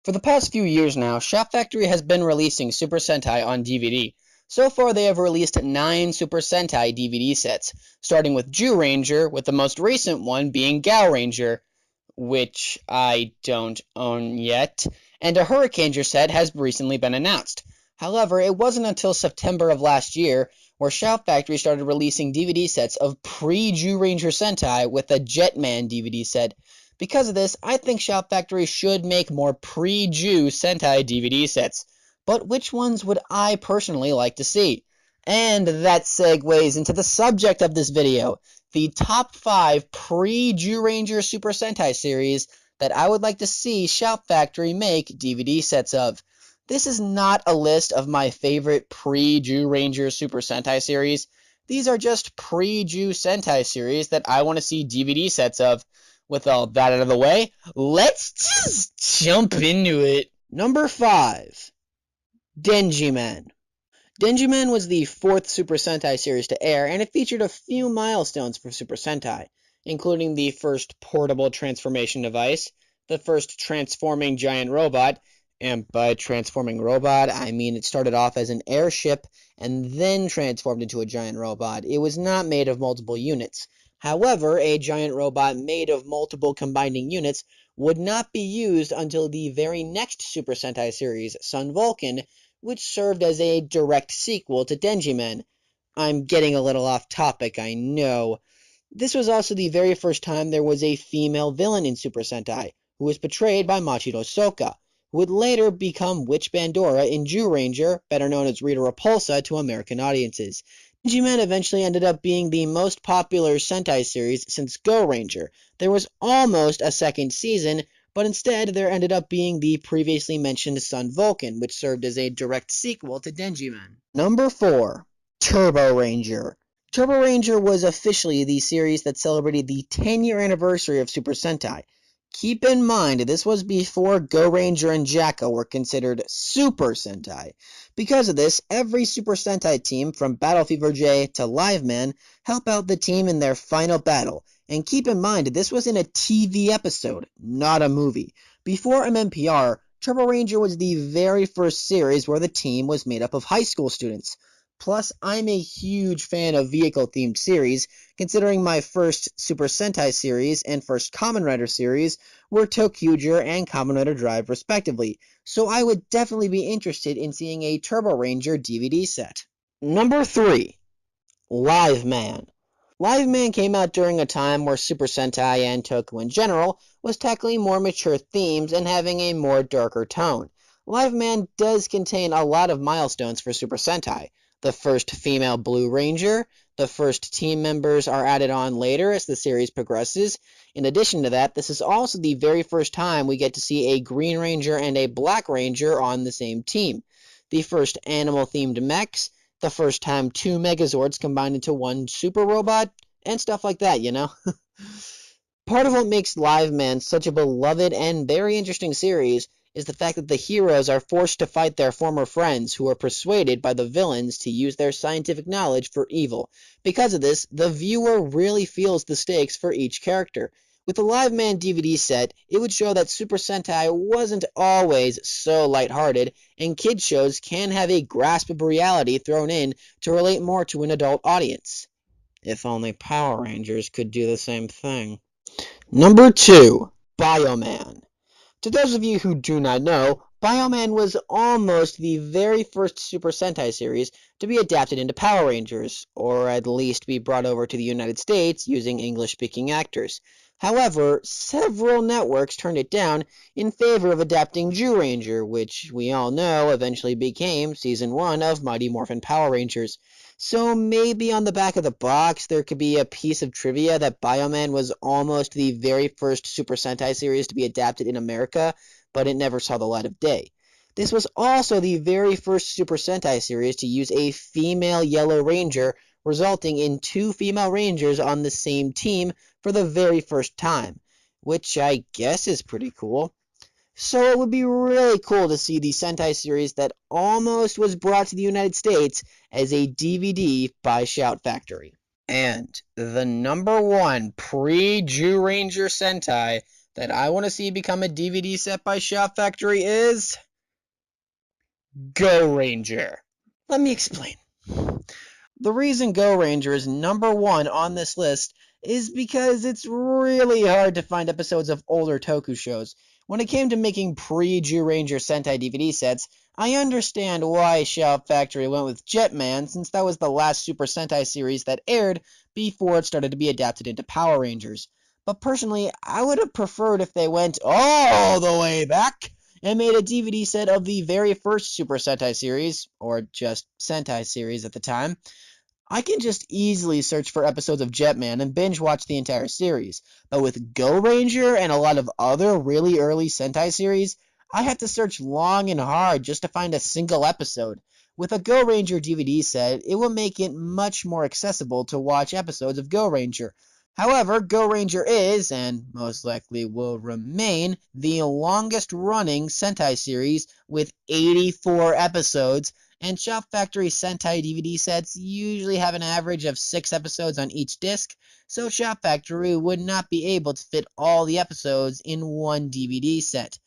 For the past few years now, Shout Factory has been releasing Super Sentai on DVD. So far, they have released 9 Super Sentai DVD sets, starting with Zyuranger, with the most recent one being Gorenger, which I don't own yet, and a Hurricaneger set has recently been announced. However, it wasn't until September of last year where Shout Factory started releasing DVD sets of Pre-Zyuranger Sentai with a Jetman DVD set. Because of this, I think Shout Factory should make more pre-Jew Sentai DVD sets. But which ones would I personally like to see? And that segues into the subject of this video, the top 5 pre-Zyuranger Super Sentai series that I would like to see Shout Factory make DVD sets of. This is not a list of my favorite pre-Zyuranger Super Sentai series. These are just pre-Jew Sentai series that I want to see DVD sets of. With all that out of the way, let's just jump into it. Number 5. Denziman. Denziman was the 4th Super Sentai series to air, and it featured a few milestones for Super Sentai, including the first portable transformation device, the first transforming giant robot, and by transforming robot, I mean it started off as an airship and then transformed into a giant robot. It was not made of multiple units. However, a giant robot made of multiple combining units would not be used until the very next Super Sentai series, Sun Vulcan, which served as a direct sequel to Denziman. I'm getting a little off topic, I know. This was also the very first time there was a female villain in Super Sentai, who was portrayed by Machiro Soka, who would later become Witch Bandora in Zyuranger, better known as Rita Repulsa to American audiences. Denziman eventually ended up being the most popular Sentai series since Gorenger. There was almost a second season, but instead there ended up being the previously mentioned Sun Vulcan, which served as a direct sequel to Denziman. Number 4. Turboranger. Turboranger was officially the series that celebrated the 10-year anniversary of Super Sentai. Keep in mind, this was before Gorenger and Jacko were considered Super Sentai. Because of this, every Super Sentai team, from Battle Fever J to Liveman, help out the team in their final battle. And keep in mind, this was in a TV episode, not a movie. Before MMPR, Turboranger was the very first series where the team was made up of high school students. Plus, I'm a huge fan of vehicle-themed series, considering my first Super Sentai series and first Kamen Rider series were Tokyuger and Kamen Rider Drive respectively, so I would definitely be interested in seeing a Turboranger DVD set. Number 3. Liveman. Liveman came out during a time where Super Sentai and Tokyo in general was tackling more mature themes and having a more darker tone. Liveman does contain a lot of milestones for Super Sentai. The first female Blue Ranger, the first team members are added on later as the series progresses. In addition to that, this is also the very first time we get to see a Green Ranger and a Black Ranger on the same team. The first animal-themed mechs, the first time 2 Megazords combined into one super robot, and stuff like that, you know? Part of what makes Liveman such a beloved and very interesting series is the fact that the heroes are forced to fight their former friends who are persuaded by the villains to use their scientific knowledge for evil. Because of this, the viewer really feels the stakes for each character. With the Liveman DVD set, it would show that Super Sentai wasn't always so lighthearted, and kids shows can have a grasp of reality thrown in to relate more to an adult audience. If only Power Rangers could do the same thing. Number 2. Bioman. To those of you who do not know, Bioman was almost the very first Super Sentai series to be adapted into Power Rangers, or at least be brought over to the United States using English-speaking actors. However, several networks turned it down in favor of adapting Zyuranger, which we all know eventually became Season 1 of Mighty Morphin Power Rangers. So maybe on the back of the box there could be a piece of trivia that Bioman was almost the very first Super Sentai series to be adapted in America, but it never saw the light of day. This was also the very first Super Sentai series to use a female Yellow Ranger, resulting in 2 female Rangers on the same team for the very first time, which I guess is pretty cool. So it would be really cool to see the Sentai series that almost was brought to the United States as a DVD by Shout Factory. And the number 1 pre-Zyuranger Sentai that I want to see become a DVD set by Shout Factory is Gorenger. Let me explain. The reason Gorenger is #1 on this list is because it's really hard to find episodes of older Toku shows. When it came to making Pre-Zyuranger Sentai DVD sets, I understand why Shout Factory went with Jetman, since that was the last Super Sentai series that aired before it started to be adapted into Power Rangers. But personally, I would have preferred if they went all the way back and made a DVD set of the very first Super Sentai series, or just Sentai series at the time. I can just easily search for episodes of Jetman and binge watch the entire series, but with Gorenger and a lot of other really early Sentai series, I had to search long and hard just to find a single episode. With a Gorenger DVD set, it will make it much more accessible to watch episodes of Gorenger. However, Gorenger is, and most likely will remain, the longest running Sentai series with 84 episodes, and Shout Factory Sentai DVD sets usually have an average of 6 episodes on each disc, so Shout Factory would not be able to fit all the episodes in one DVD set.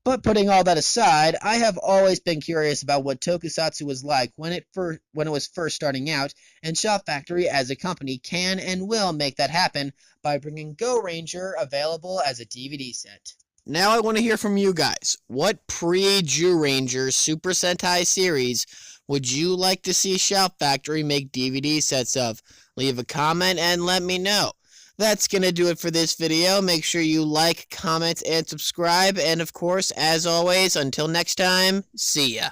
But putting all that aside, I have always been curious about what tokusatsu was like when it was first starting out, and Shout Factory as a company can and will make that happen by bringing Gorenger available as a DVD set. Now I want to hear from you guys. What Pre-Zyuranger Super Sentai series would you like to see Shout Factory make DVD sets of? Leave a comment and let me know. That's going to do it for this video. Make sure you like, comment, and subscribe. And of course, as always, until next time, see ya.